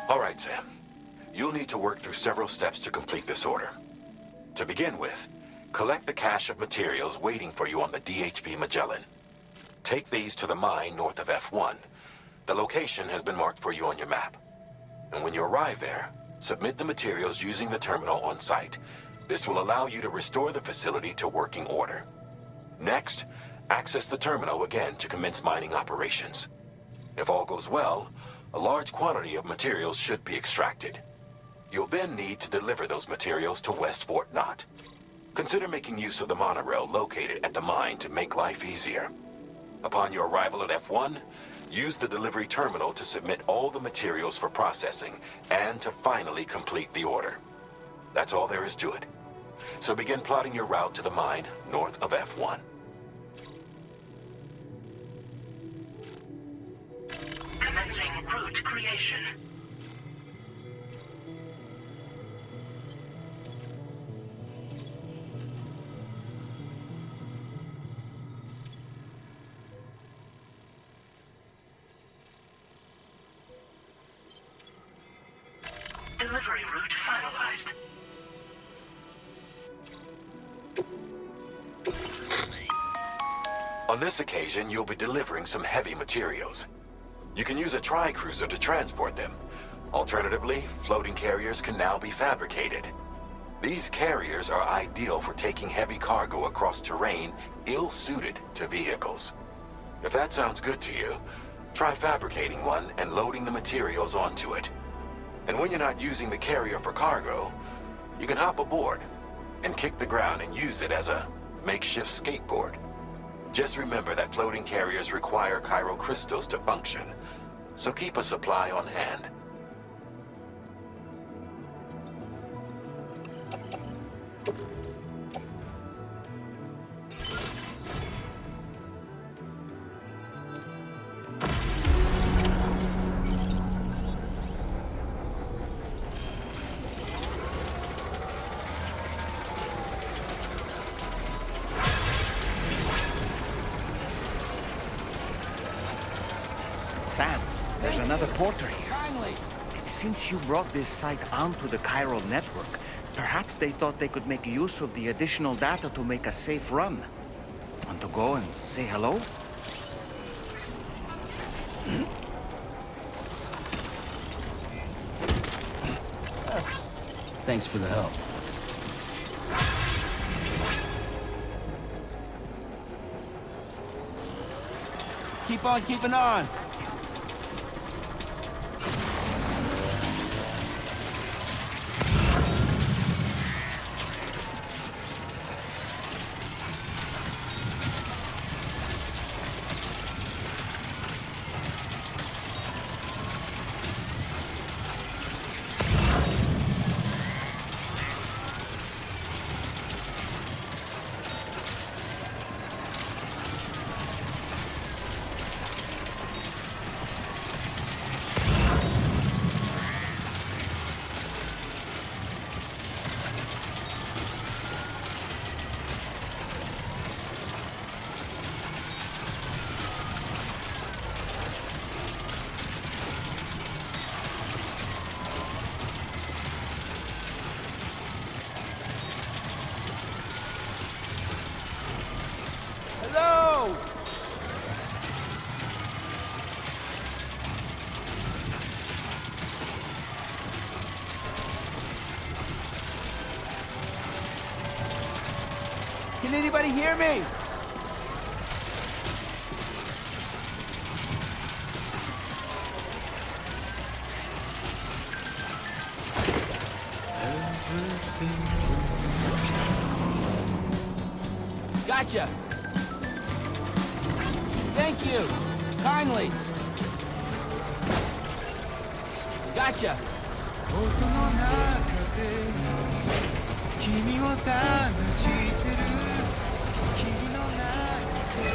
All right, Sam. You'll need to work through several steps to complete this order. To begin with, collect the cache of materials waiting for you on the DHP Magellan. Take these to the mine north of F1. The location has been marked for you on your map. And when you arrive there, submit the materials using the terminal on site. This will allow you to restore the facility to working order. Next, access the terminal again to commence mining operations. If all goes well, a large quantity of materials should be extracted. You'll then need to deliver those materials to West Fort Knott. Consider making use of the monorail located at the mine to make life easier. Upon your arrival at F1, use the delivery terminal to submit all the materials for processing and to finally complete the order. That's all there is to it. So begin plotting your route to the mine north of F1. Commencing route creation. Delivery route finalized. On this occasion, you'll be delivering some heavy materials. You can use a tri-cruiser to transport them. Alternatively, floating carriers can now be fabricated. These carriers are ideal for taking heavy cargo across terrain ill-suited to vehicles. If that sounds good to you, try fabricating one and loading the materials onto it. And when you're not using the carrier for cargo, you can hop aboard and kick the ground and use it as a makeshift skateboard. Just remember that floating carriers require chiral crystals to function, so keep a supply on hand. Sam, there's another porter here. Since you brought this site onto the chiral network, perhaps they thought they could make use of the additional data to make a safe run. Want to go and say hello? Thanks for the help. Keep on keeping on! Hello! Can anybody hear me? Gotcha! Thank you! Kindly! Gotcha! 音の中で君を探してる霧の中で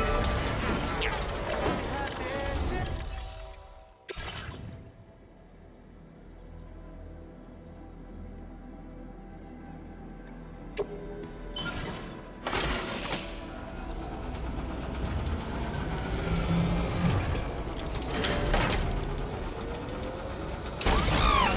All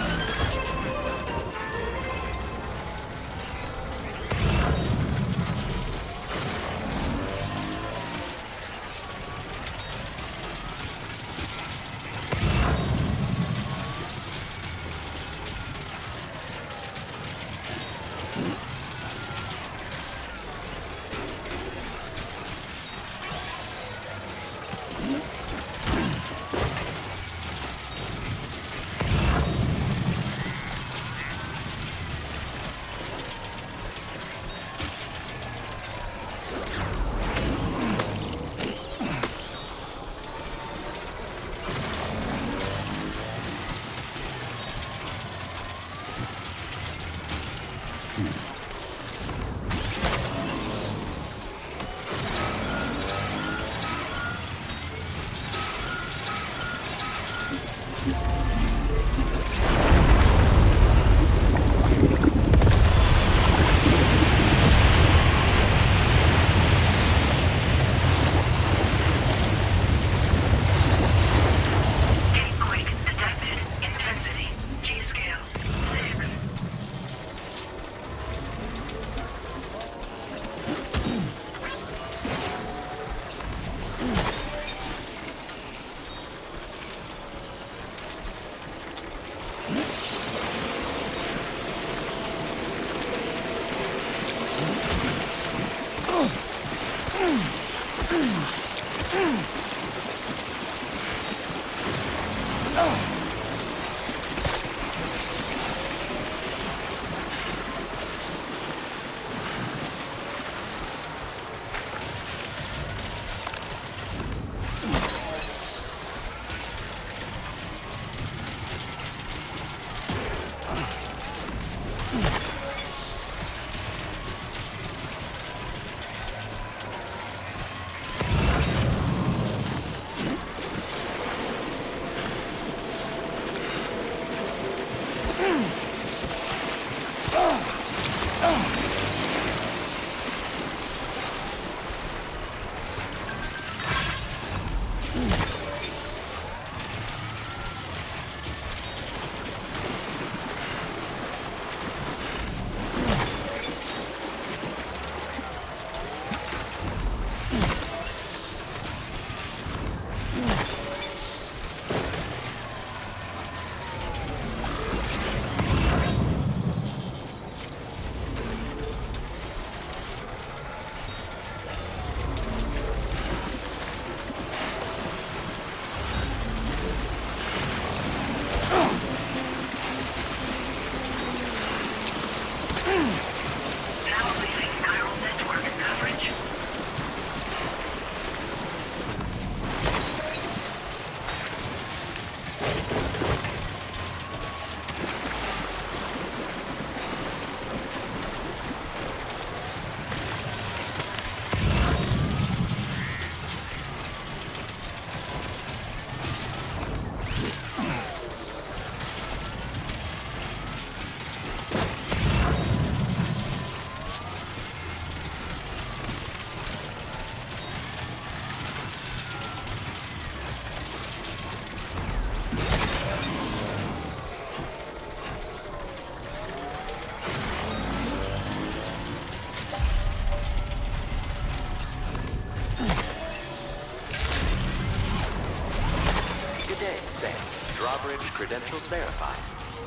Drawbridge credentials verified.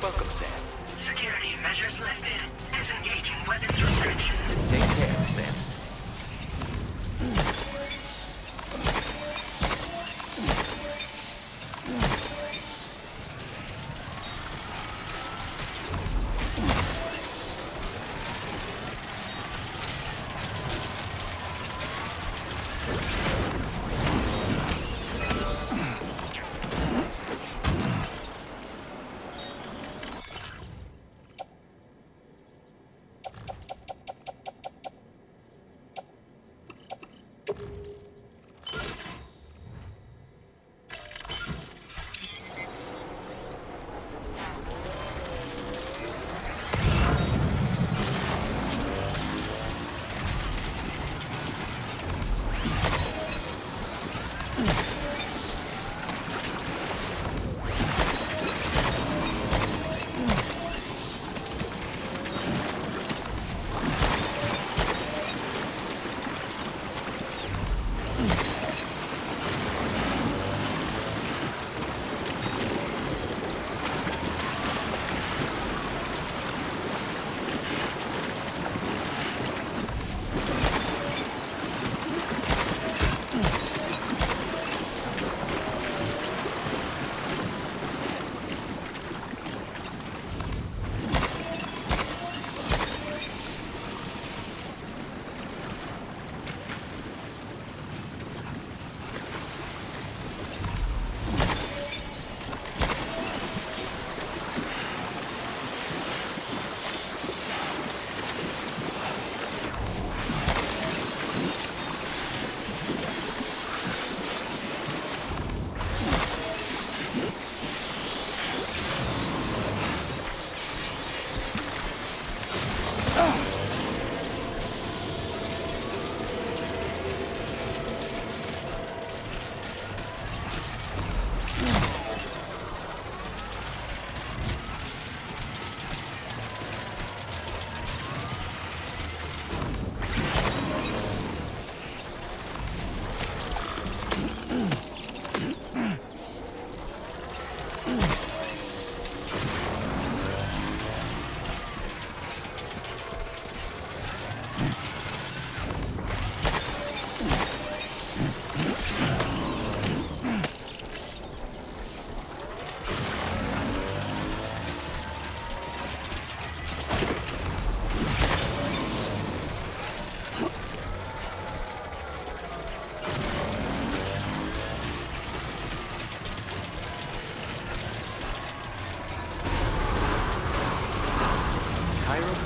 Welcome, Sam. Security measures lifted. Disengaging weapons restrictions. Take care, Sam.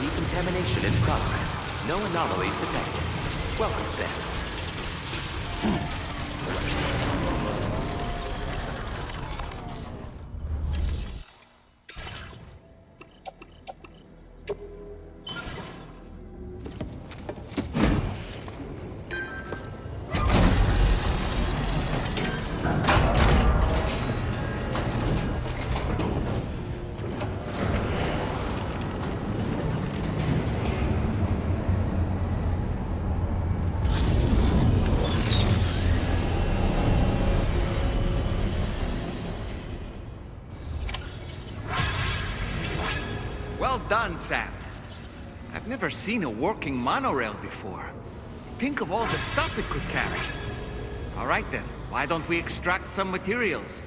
Decontamination in progress. No anomalies detected. Welcome, Sam. Well done, Sam. I've never seen a working monorail before. Think of all the stuff it could carry. All right then, why don't we extract some materials?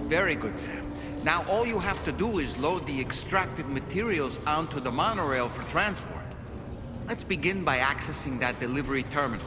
Very good, Sam. Now all you have to do is load the extracted materials onto the monorail for transport. Let's begin by accessing that delivery terminal.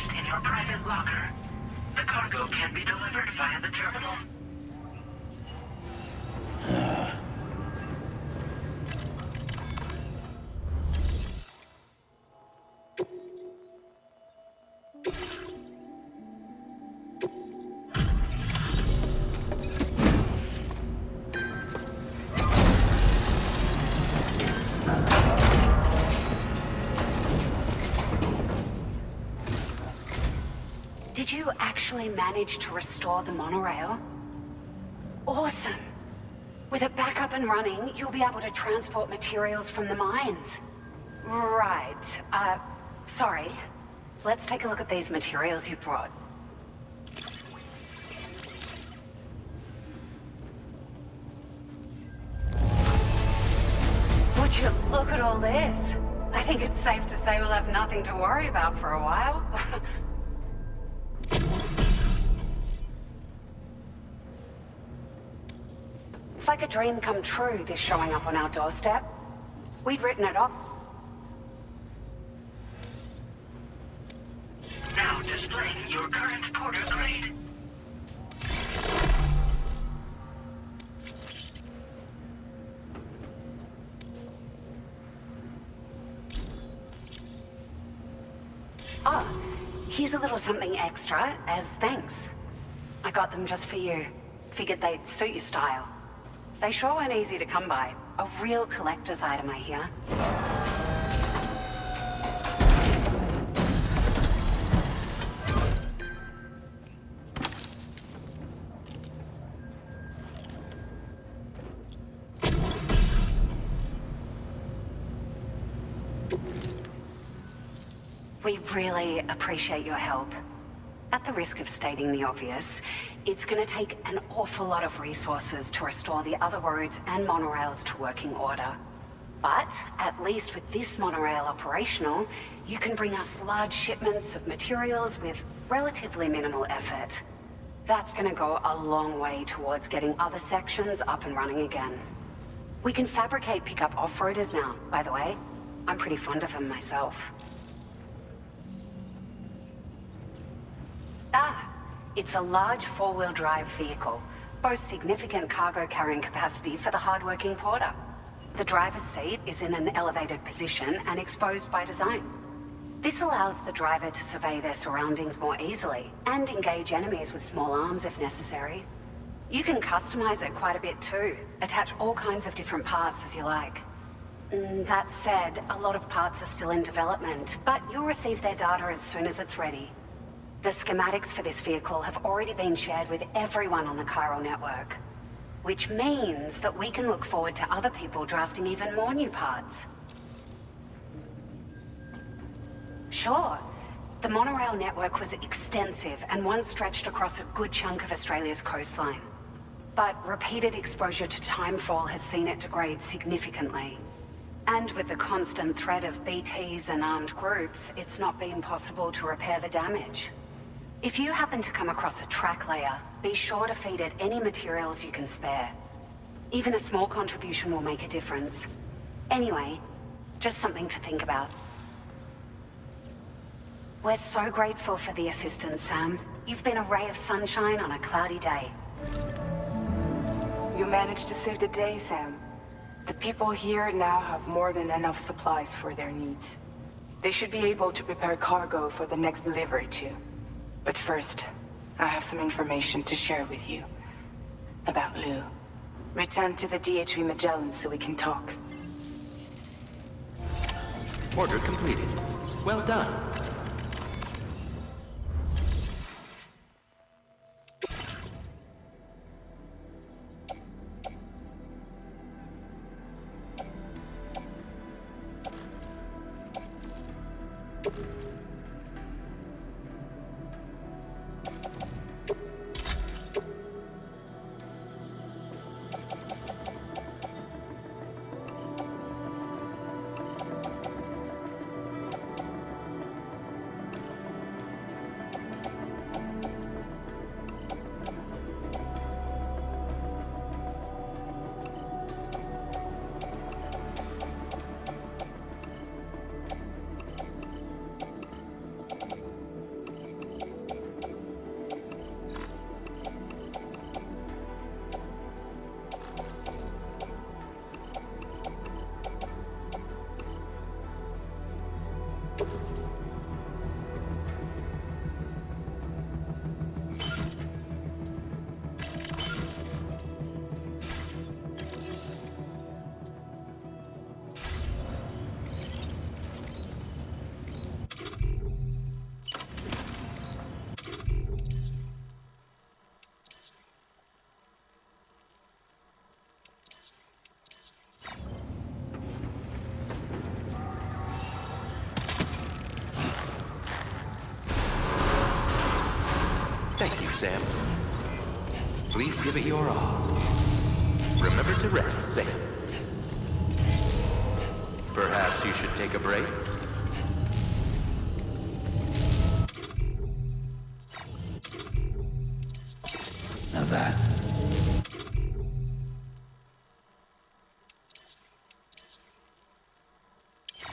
placed in your private locker. The cargo can be delivered via the terminal. Did you actually manage to restore the monorail? Awesome! With it back up and running, you'll be able to transport materials from the mines. Right. Sorry. Let's take a look at these materials you brought. Would you look at all this? I think it's safe to say we'll have nothing to worry about for a while. It's like a dream come true, this showing up on our doorstep. We'd written it off. Now displaying your current porter grade. Ah, here's a little something extra as thanks. I got them just for you. Figured they'd suit your style. They sure weren't easy to come by. A real collector's item, I hear. We really appreciate your help. At the risk of stating the obvious, it's gonna take an awful lot of resources to restore the other roads and monorails to working order. But, at least with this monorail operational, you can bring us large shipments of materials with relatively minimal effort. That's gonna go a long way towards getting other sections up and running again. We can fabricate pickup off-roaders now, by the way. I'm pretty fond of them myself. It's a large four-wheel drive vehicle, boasts significant cargo carrying capacity for the hard-working porter. The driver's seat is in an elevated position and exposed by design. This allows the driver to survey their surroundings more easily and engage enemies with small arms if necessary. You can customize it quite a bit too, attach all kinds of different parts as you like. That said, a lot of parts are still in development, but you'll receive their data as soon as it's ready. The schematics for this vehicle have already been shared with everyone on the chiral network, which means that we can look forward to other people drafting even more new parts. Sure, the monorail network was extensive and once stretched across a good chunk of Australia's coastline. But repeated exposure to timefall has seen it degrade significantly. And with the constant threat of BTs and armed groups, it's not been possible to repair the damage. If you happen to come across a track layer, be sure to feed it any materials you can spare. Even a small contribution will make a difference. Anyway, just something to think about. We're so grateful for the assistance, Sam. You've been a ray of sunshine on a cloudy day. You managed to save the day, Sam. The people here now have more than enough supplies for their needs. They should be able to prepare cargo for the next delivery too. But first, I have some information to share with you. About Lou. Return to the DHV Magellan so we can talk. Order completed. Well done. Thank you, Sam. Please give it your all. Remember to rest, Sam. Perhaps you should take a break? Now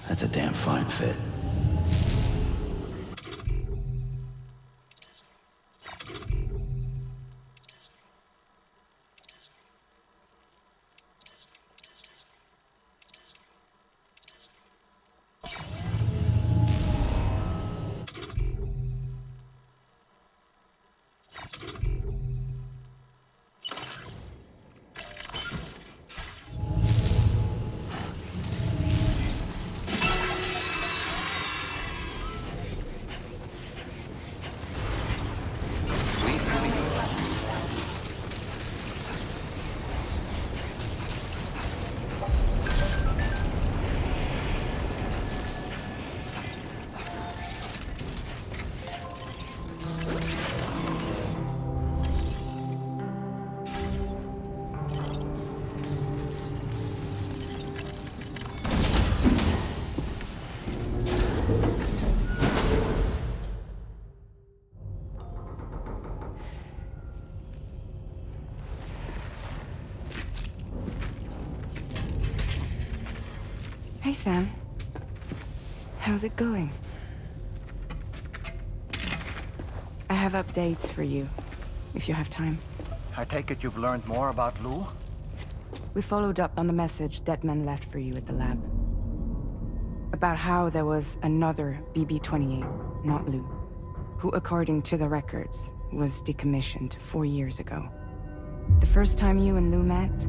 that's a damn fine fit. Hey, Sam. How's it going? I have updates for you, if you have time. I take it you've learned more about Lou? We followed up on the message Deadman left for you at the lab. About how there was another BB-28, not Lou, who, according to the records, was decommissioned 4 years ago. The first time you and Lou met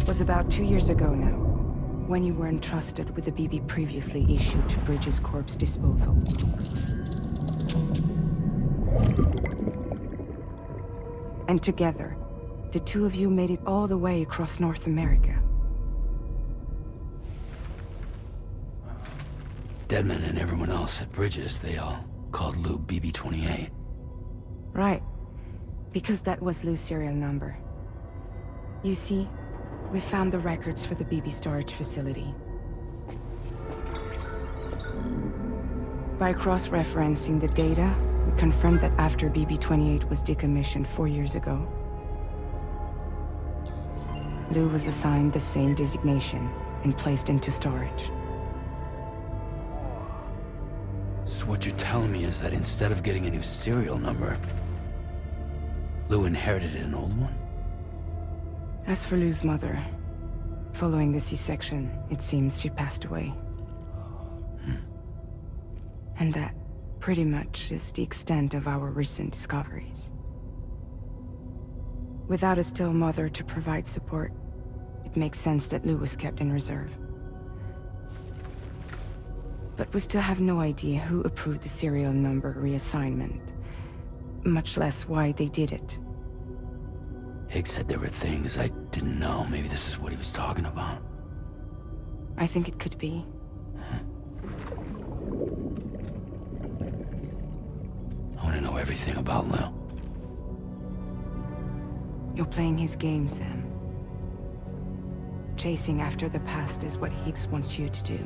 was about 2 years ago now, when you were entrusted with the BB previously issued to Bridges Corp's disposal. And together, the two of you made it all the way across North America. Deadman and everyone else at Bridges, they all called Lou BB-28. Right. Because that was Lou's serial number. You see, we found the records for the BB storage facility. By cross-referencing the data, we confirmed that after BB-28 was decommissioned 4 years ago, Lou was assigned the same designation and placed into storage. So what you're telling me is that instead of getting a new serial number, Lou inherited an old one? As for Lou's mother, following the C-section, it seems she passed away. And that, pretty much, is the extent of our recent discoveries. Without a still mother to provide support, it makes sense that Lou was kept in reserve. But we still have no idea who approved the serial number reassignment, much less why they did it. Higgs said there were things I didn't know. Maybe this is what he was talking about. I think it could be. I want to know everything about Lou. You're playing his game, Sam. Chasing after the past is what Higgs wants you to do.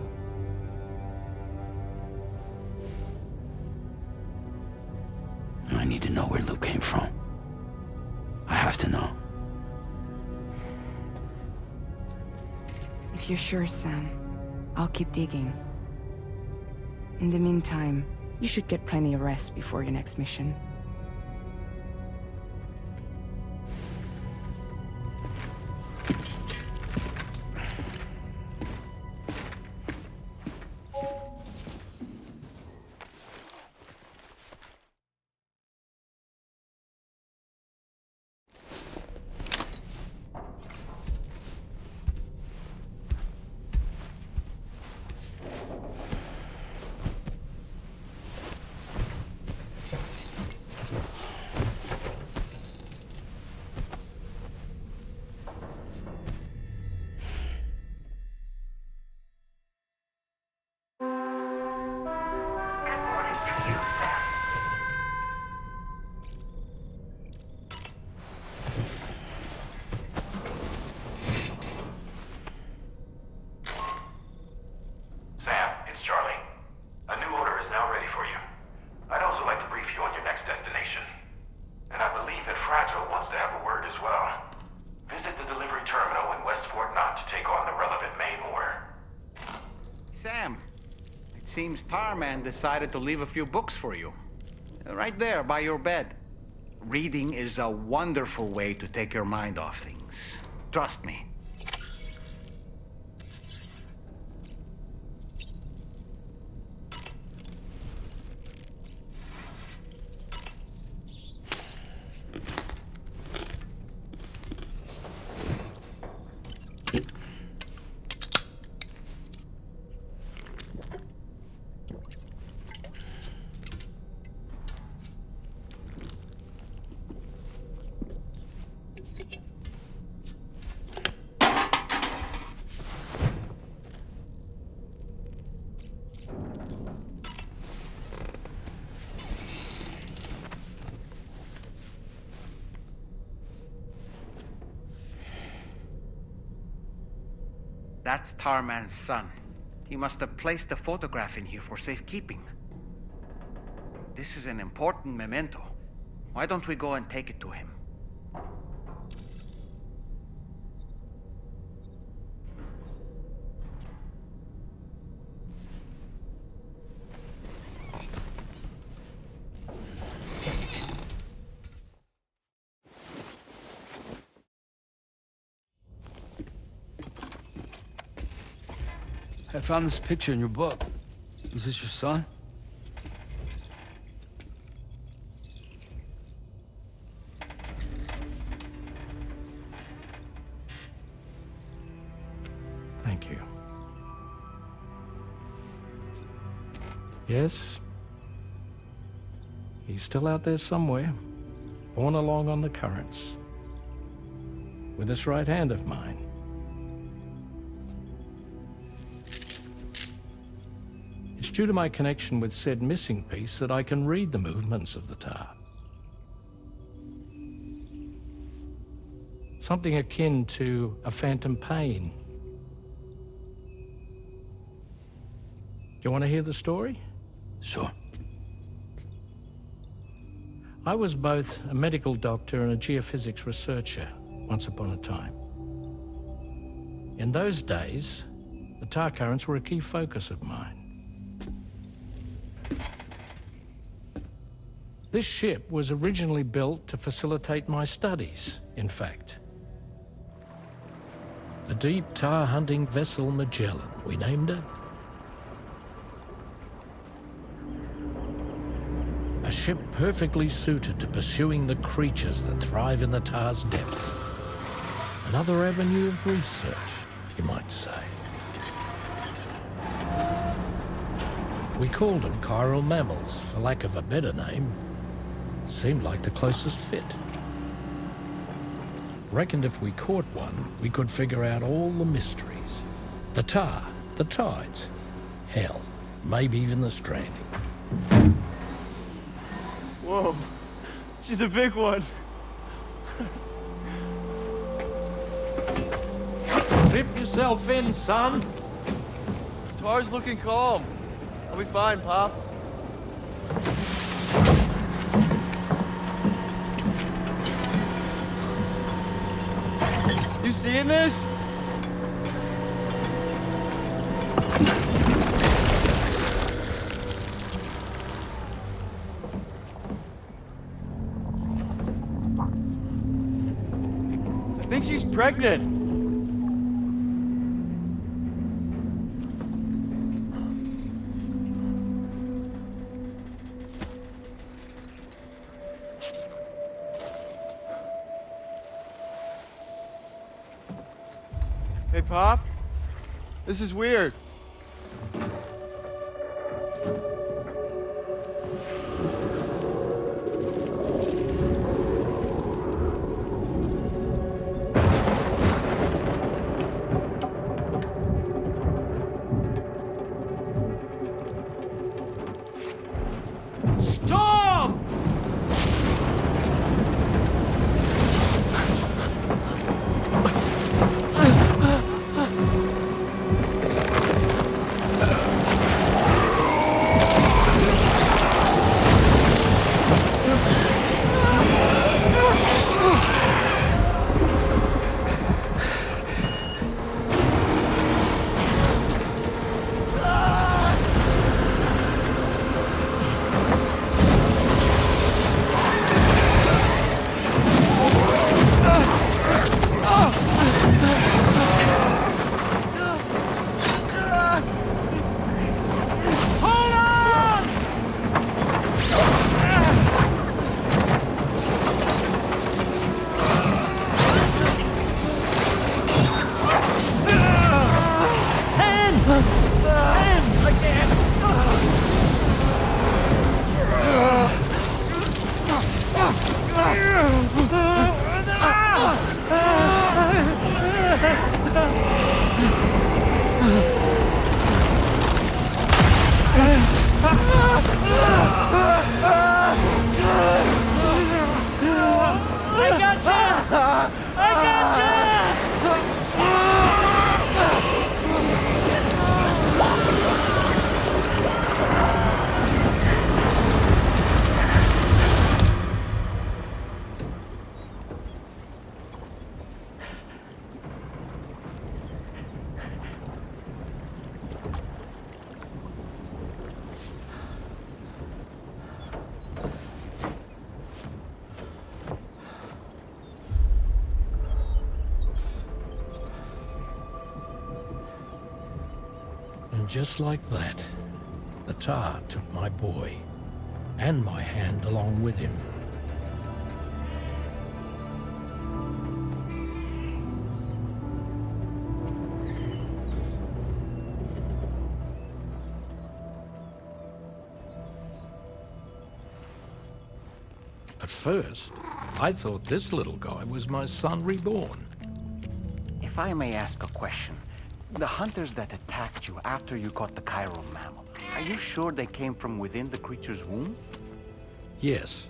I need to know where Lou came from. I have to know. If you're sure, Sam, I'll keep digging. In the meantime, you should get plenty of rest before your next mission. Sam, it seems Tarman decided to leave a few books for you. Right there, by your bed. Reading is a wonderful way to take your mind off things. Trust me. That's Tarman's son. He must have placed a photograph in here for safekeeping. This is an important memento. Why don't we go and take it to him? I found this picture in your book. Is this your son? Thank you. Yes. He's still out there somewhere, borne along on the currents. With this right hand of mine. It's due to my connection with said missing piece that I can read the movements of the tar. Something akin to a phantom pain. You want to hear the story? Sure. I was both a medical doctor and a geophysics researcher once upon a time. In those days, the tar currents were a key focus of mine. This ship was originally built to facilitate my studies, in fact. The deep tar hunting vessel Magellan, we named it. A ship perfectly suited to pursuing the creatures that thrive in the tar's depths. Another avenue of research, you might say. We called them chiral mammals, for lack of a better name. Seemed like the closest fit. Reckoned if we caught one, we could figure out all the mysteries. The tar, the tides, hell, maybe even the stranding. Whoa, she's a big one. Dip yourself in, son. Tar's looking calm. I'll be fine, Pop. You seeing this? I think she's pregnant. Hey, Pop. This is weird. Storm! And just like that, the tar took my boy, and my hand along with him. At first, I thought this little guy was my son reborn. If I may ask a question, the hunters that attacked you after you caught the chiral mammal, are you sure they came from within the creature's womb? Yes.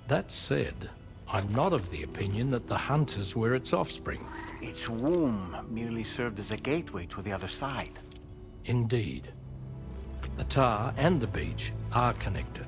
That said, I'm not of the opinion that the hunters were its offspring. Its womb merely served as a gateway to the other side. Indeed. The tar and the beach are connected.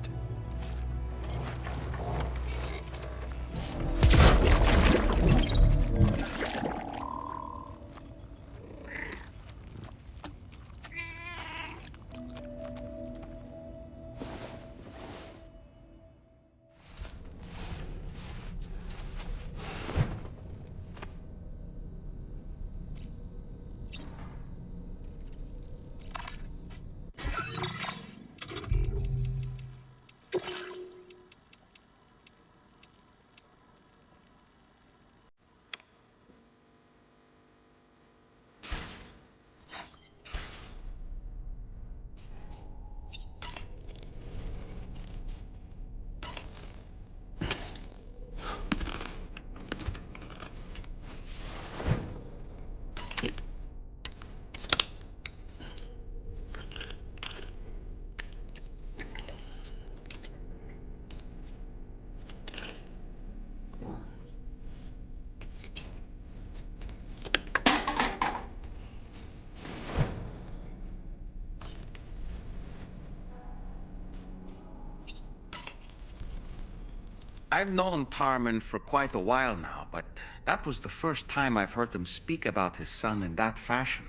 I've known Tarman for quite a while now, but that was the first time I've heard him speak about his son in that fashion.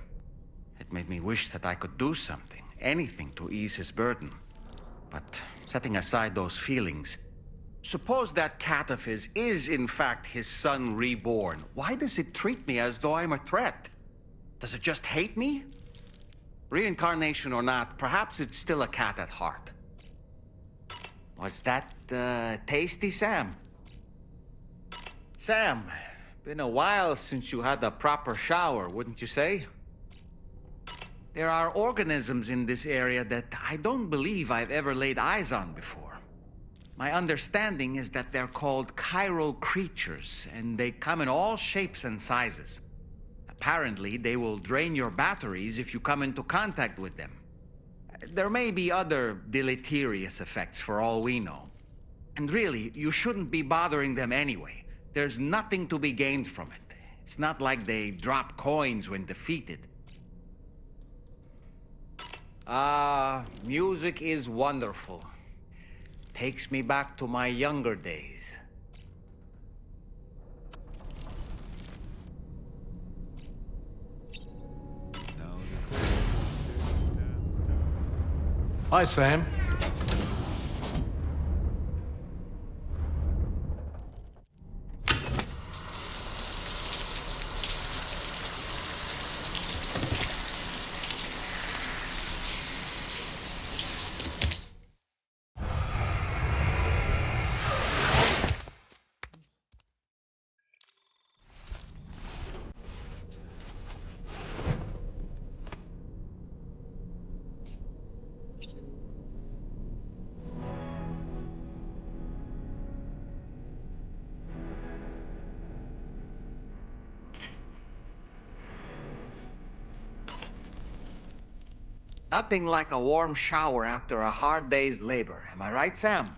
It made me wish that I could do something, anything to ease his burden. But setting aside those feelings, suppose that cat of his is in fact his son reborn. Why does it treat me as though I'm a threat? Does it just hate me? Reincarnation or not, perhaps it's still a cat at heart. Was that tasty, Sam? Sam, been a while since you had a proper shower, wouldn't you say? There are organisms in this area that I don't believe I've ever laid eyes on before. My understanding is that they're called chiral creatures, and they come in all shapes and sizes. Apparently, they will drain your batteries if you come into contact with them. There may be other deleterious effects for all we know. And really, you shouldn't be bothering them anyway. There's nothing to be gained from it. It's not like they drop coins when defeated. Music is wonderful. Takes me back to my younger days. Hi, Sam. Nothing like a warm shower after a hard day's labor. Am I right, Sam?